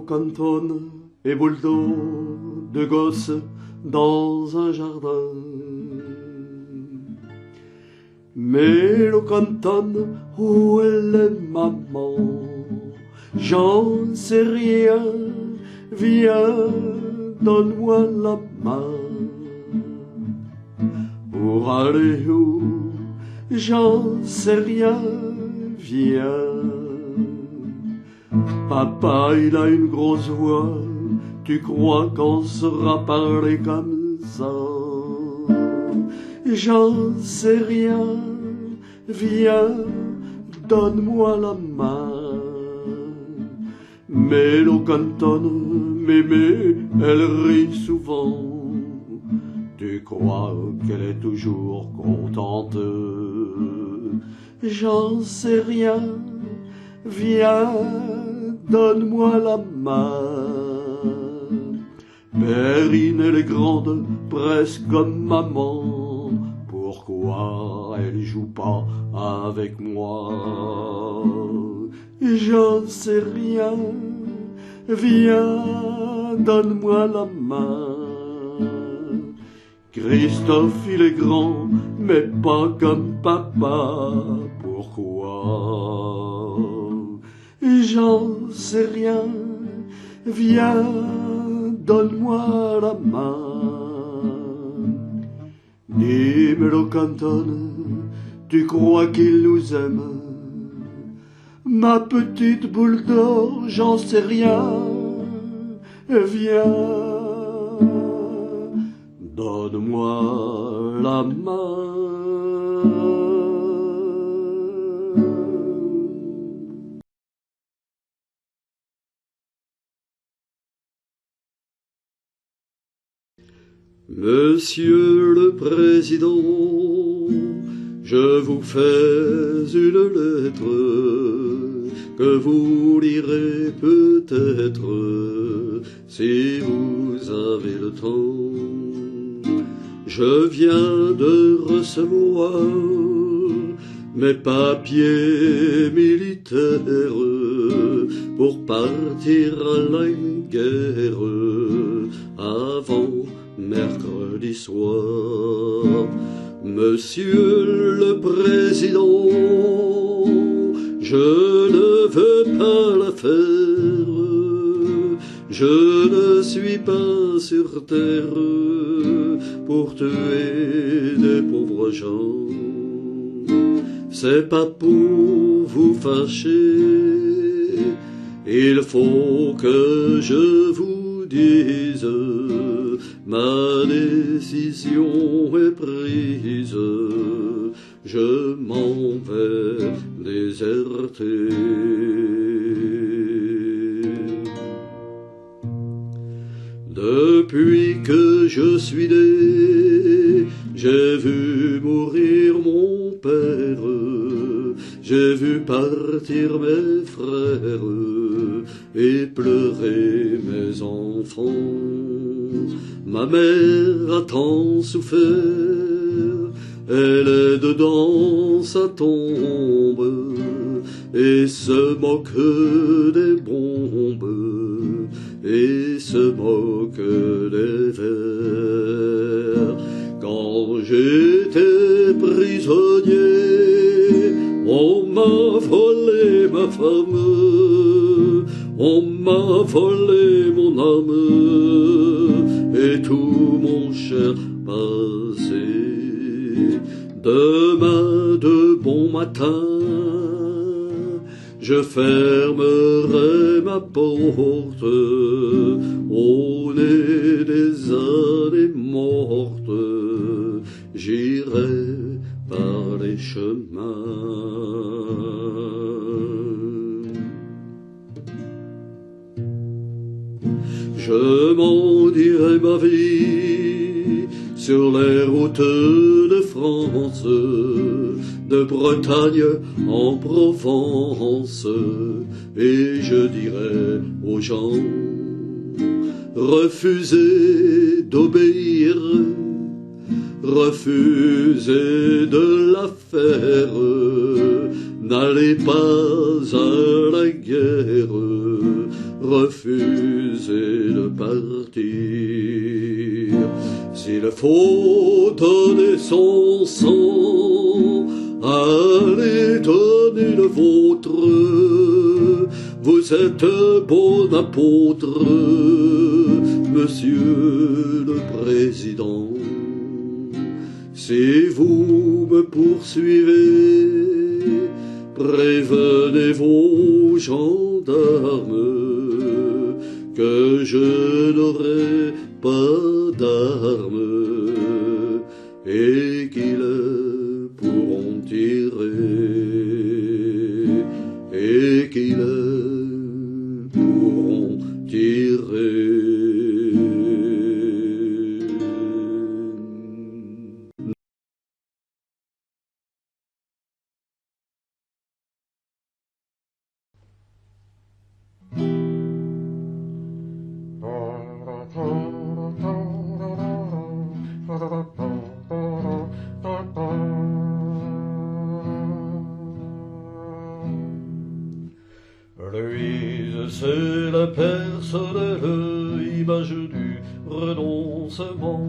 cantonne et boule d'eau de gosse dans un jardin. Mélo cantonne, où est le maman? J'en sais rien, viens, donne-moi la main. Pour aller où? J'en sais rien, viens. Papa, il a une grosse voix, tu crois qu'on saura parler comme ça? J'en sais rien, viens, donne-moi la main. Mélo cantonne, mémé, elle rit souvent. Tu crois qu'elle est toujours contente? J'en sais rien, viens, donne-moi la main. Perrine, elle est grande, presque comme maman. Pourquoi elle joue pas avec moi? J'en sais rien, viens, donne-moi la main. Christophe, il est grand, mais pas comme papa. Pourquoi? J'en sais rien, viens, donne-moi la main. Dis, Mélo cantonne, tu crois qu'il nous aime? Ma petite boule d'or, j'en sais rien, viens, donne-moi la main. Monsieur le Président, je vous fais une lettre que vous lirez peut-être si vous avez le temps. Je viens de recevoir mes papiers militaires pour partir à la guerre avant mercredi soir. Monsieur le Président, je ne veux pas la faire, je ne suis pas sur terre pour tuer des pauvres gens. C'est pas pour vous fâcher, il faut que je vous dise, ma décision est prise, je m'en vais déserter. Depuis que je suis né, j'ai vu mourir mon père, j'ai vu partir mes frères et pleurer mes enfants. Ma mère a tant souffert, elle est dedans sa tombe et se moque des bombes et se moque des vers. Quand j'étais prisonnier, on m'a volé ma femme, on m'a volé mon âme et tout mon cher passé. Demain de bon matin, je fermerai ma porte au nez des années mortes. J'irai par les chemins. Je m'en dirai ma vie sur les routes de France, de Bretagne en Provence, et je dirai aux gens, refusez d'obéir, refusez de la faire, n'allez pas à la guerre, refuser de partir. S'il faut donner son sang, allez donner le vôtre. Vous êtes bon apôtre, Monsieur le Président. Si vous me poursuivez, prévenez vos gendarmes que je n'aurai pas d'armes et qu'ils pourront tirer, et qu'ils pourront tirer. Louise, c'est la personnelle image du renoncement.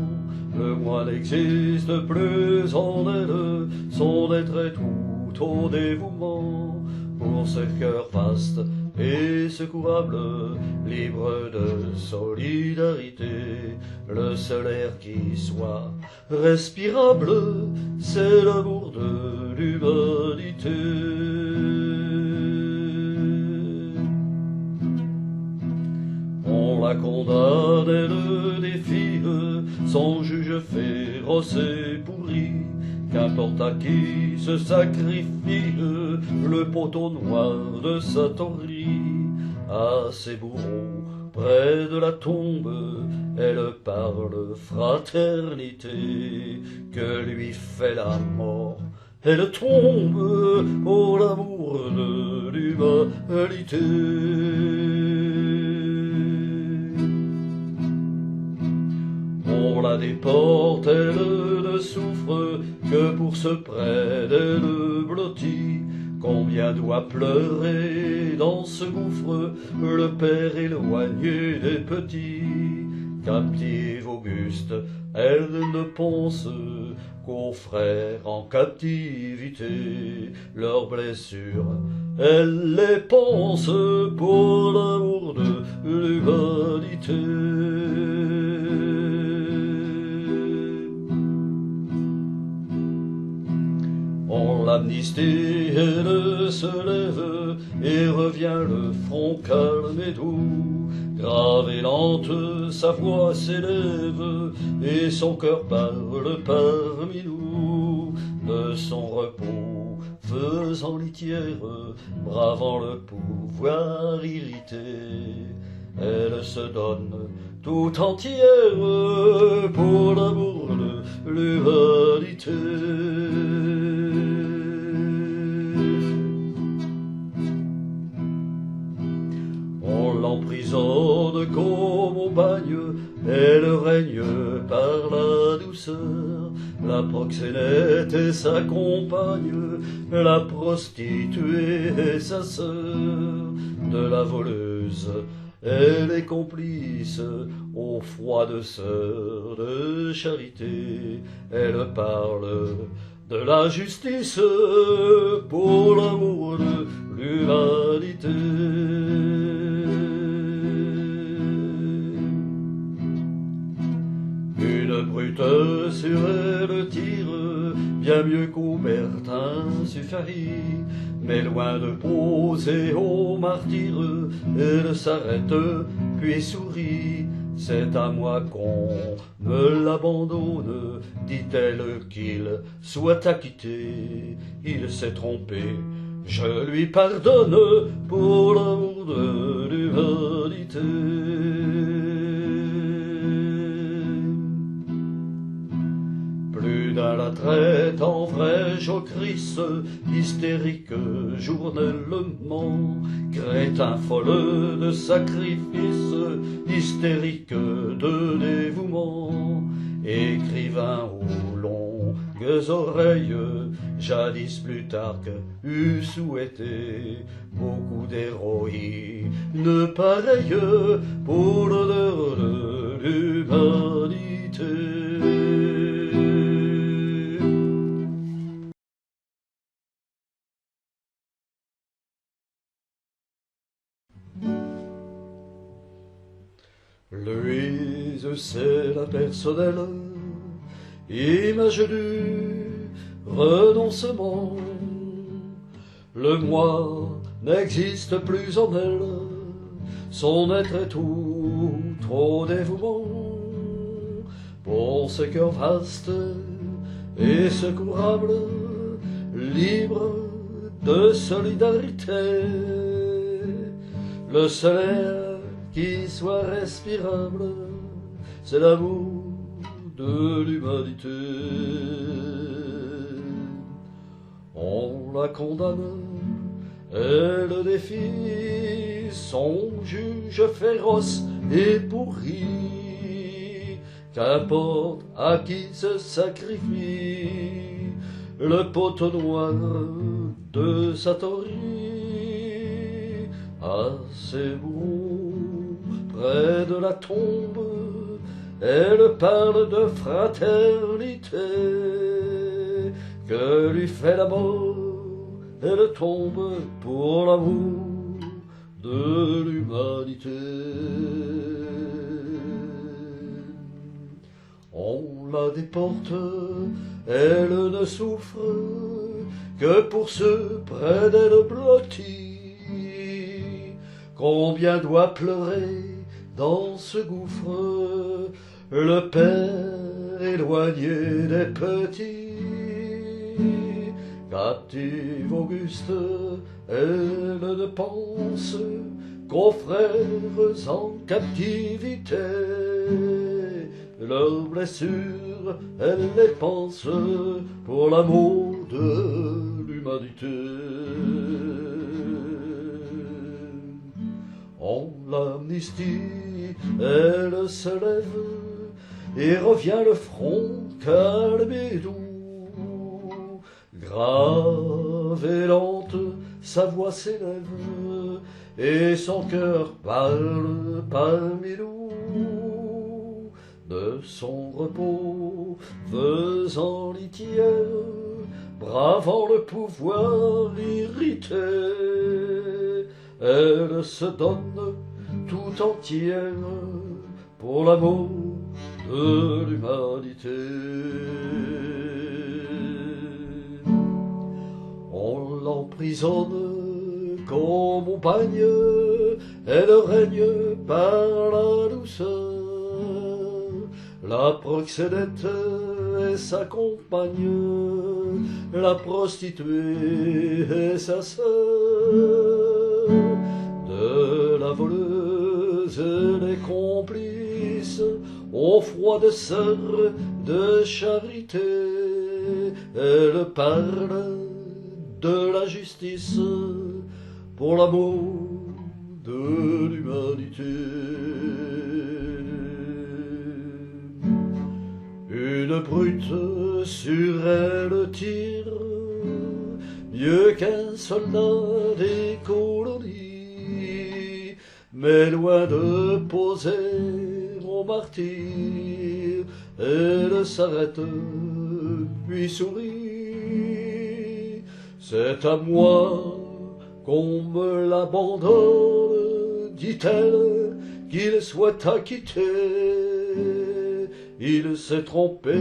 Le moi n'existe plus en elle, son être est tout au dévouement. Pour ce cœur vaste et secourable, libre de solidarité, le seul air qui soit respirable, c'est l'amour de l'humanité. On la condamne, elle défie son juge féroce et pourri. Qu'importe à qui se sacrifie le poteau noir de sa taurerie. À ses bourreaux, près de la tombe, elle parle fraternité. Que lui fait la mort, elle tombe pour l'amour de l'humanité. On la déporte, elle ne souffre que pour ce près d'elle blotti. Combien doit pleurer dans ce gouffre le père éloigné des petits. Captive auguste, elle ne pense qu'aux frères en captivité. Leurs blessures, elle les pense pour l'amour de l'humanité. On l'amnistie, elle se lève et revient le front calme et doux. Grave et lente, sa voix s'élève et son cœur parle parmi nous. De son repos, faisant litière, bravant le pouvoir irrité, elle se donne tout entière pour l'amour de l'humanité. On l'emprisonne comme au bagne, elle règne par la douceur. La proxénète est sa compagne, la prostituée est sa sœur. De la voleuse, elle est complice aux froides sœurs de charité. Elle parle de la justice pour l'amour de l'humanité. Une brute sur elle tire, bien mieux qu'Aubertin suffit. Mais loin de poser au martyr, elle s'arrête puis sourit. C'est à moi qu'on me l'abandonne, dit-elle, qu'il soit acquitté. Il s'est trompé, je lui pardonne pour l'amour de l'humanité. Plus d'un la traite en vrai jocrisse, hystérique journellement, crétin folle de sacrifice, hystérique de dévouement, écrivain aux longues oreilles, jadis Plutarque eût souhaité beaucoup d'héroïnes pareilles pour l'honneur de l'humanité. Louise, c'est la personnelle image du renoncement. Le moi n'existe plus en elle, son être est tout trop dévouement. Pour ce cœur vaste et secourable, libre de solidarité, le seul air qui soit respirable, c'est l'amour de l'humanité. On la condamne, elle défie son juge féroce et pourri. Qu'importe à qui se sacrifie le poteau noir de Satori. À ses bourreaux près de la tombe, elle parle de fraternité. Que lui fait la mort, elle tombe pour l'amour de l'humanité. On la déporte, elle ne souffre que pour ceux près d'elle blottis. Combien doit pleurer dans ce gouffre le père éloigné des petits. Captive Auguste, elle ne pense qu'aux frères en captivité. Leurs blessures, elle les pense pour l'amour de l'humanité. On l'amnistie, elle se lève et revient le front calme et doux. Grave et lente, sa voix s'élève et son cœur parle parmi nous. De son repos faisant litière, bravant le pouvoir irrité, elle se donne tout entière pour l'amour de l'humanité. On l'emprisonne comme au bagne, elle règne par la douceur. La proxénète est sa compagne, la prostituée est sa sœur. De la voleuse les complices, au froid de sœurs de charité, elle parle de la justice pour l'amour de l'humanité. Une brute sur elle tire mieux qu'un soldat des colonies, mais loin de poser mon martyr, elle s'arrête puis sourit. C'est à moi qu'on me l'abandonne, dit-elle, qu'il soit acquitté. Il s'est trompé,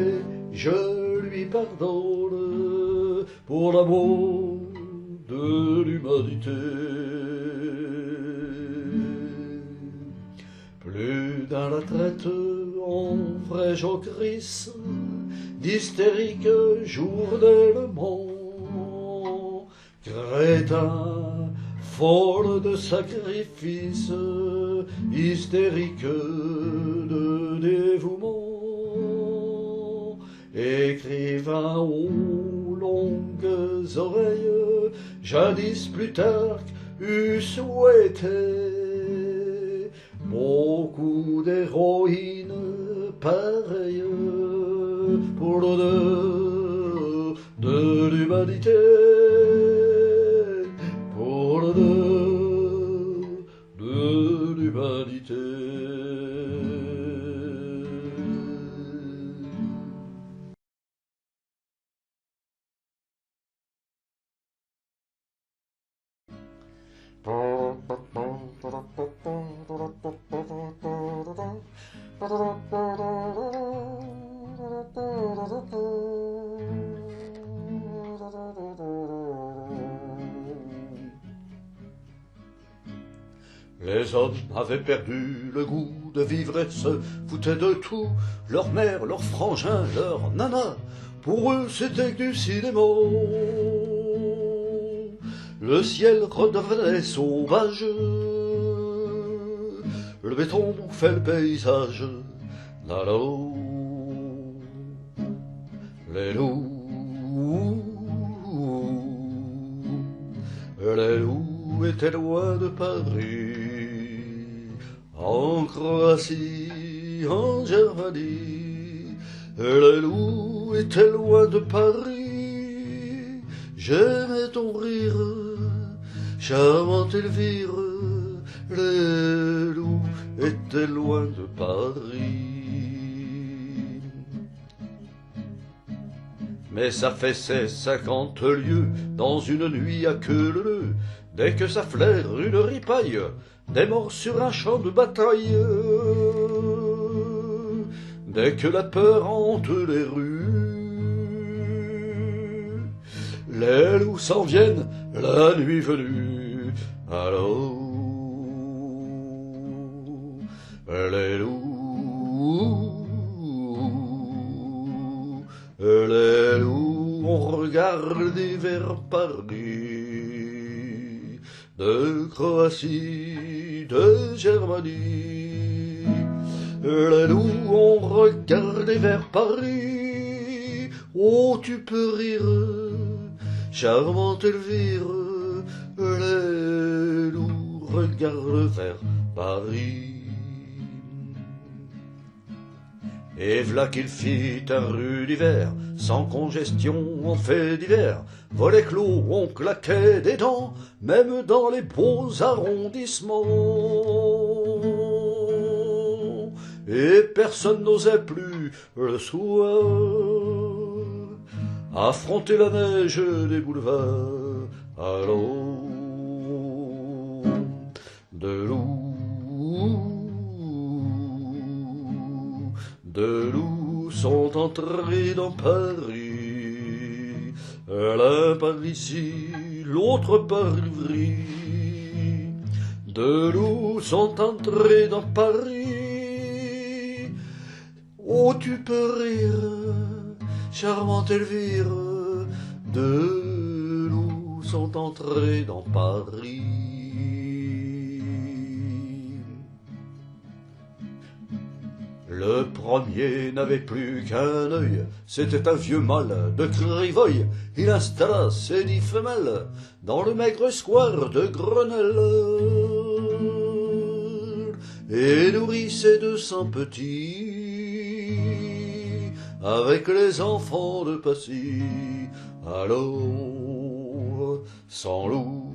je lui pardonne, pour l'amour de l'humanité. Plus d'un la traite en vrai jocrisse, d'hystérique journellement. Crétin, folle de sacrifice, hystérique de dévouement. Écrivain aux longues oreilles, jadis Plutarque eût souhaité beaucoup d'héroïnes pareilles pour l'honneur l'humanité, pour le de l'humanité. Les hommes avaient perdu le goût de vivre et se foutaient de tout. Leur mère, leur frangin, leur nana, pour eux c'était que du cinéma. Le ciel redevenait sauvage, le béton fait le paysage. Là-là, les loups étaient loin de Paris, en Croatie, en Germanie. Les loups étaient loin de Paris, j'aimais ton rire, charmante Elvire. Les loups étaient loin de Paris. Mais ça fait ses 50 lieues dans une nuit à queue leu. Dès que ça flaire une ripaille, des morts sur un champ de bataille. Dès que la peur hante les rues, les loups s'en viennent la nuit venue. Alors, les loups, on regarde vers Paris, de Croatie, de Germanie. Les loups, on regarde vers Paris. Oh, tu peux rire, charmante Elvire. Les loups regardent vers Paris. Et v'là qu'il fit un rude hiver, sans congestion en fait divers. Volets clos, on claquait des dents, même dans les beaux arrondissements. Et personne n'osait plus le soir affronter la neige des boulevards. Alors, de loups sont entrés dans Paris, l'un par ici, l'autre par Ivry. De loups sont entrés dans Paris. Oh, tu peux rire, charmante Elvire. De loups sont entrés dans Paris. Le premier n'avait plus qu'un œil, c'était un vieux mâle de Crivoy. Il installa ses 10 femelles dans le maigre square de Grenelle et nourrit ses 200 petits avec les enfants de Passy. Alors, sans loup,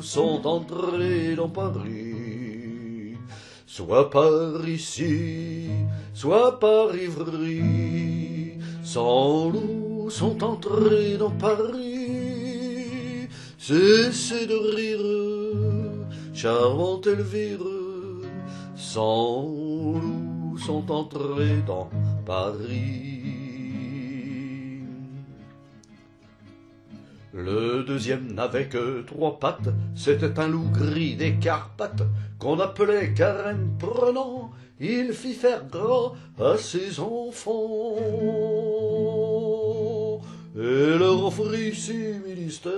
sont entrés dans Paris, soit par ici, soit par Ivry. Sans loups sont entrés dans Paris. Cessez de rire, charmante Elvire. Sans loups sont entrés dans Paris. Le deuxième n'avait que 3 pattes, c'était un loup gris des Carpates, qu'on appelait carême prenant. Il fit faire gras à ses enfants, et leur offrit 6 ministères,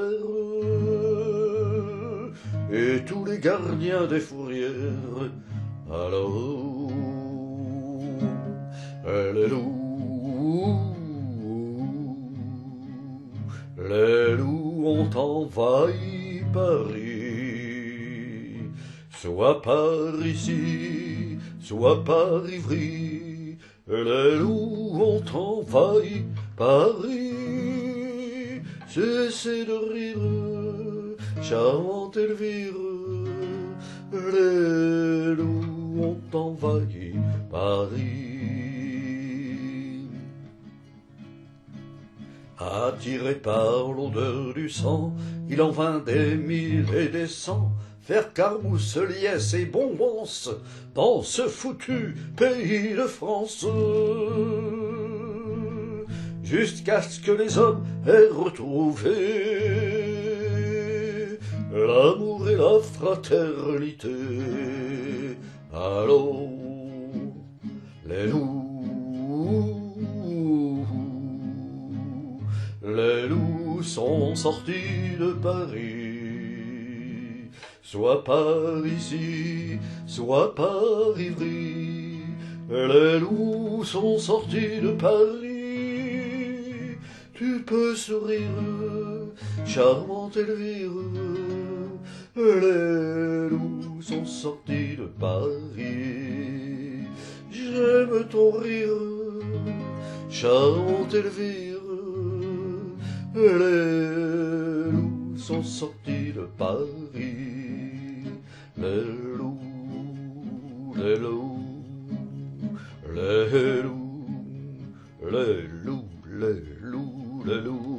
et tous les gardiens des fourrières. Alors, les loups ont envahi Paris, soit par ici, soit par Ivry. Les loups ont envahi Paris. Cessez de rire, charmante Elvire, les loups ont envahi Paris. Attiré par l'odeur du sang, il en vint des mille et des cents faire carmousse, liesse et bonbons dans ce foutu pays de France, jusqu'à ce que les hommes aient retrouvé l'amour et la fraternité. Allô, les loups sont sortis de Paris, soit par ici, soit par Ivry. Les loups sont sortis de Paris. Tu peux sourire, charmante Elvire. Les loups sont sortis de Paris. J'aime ton rire, charmante Elvire. Les loups sont sortis de Paris. Les loups, les loups, les loups, les loups, les loups, les loups.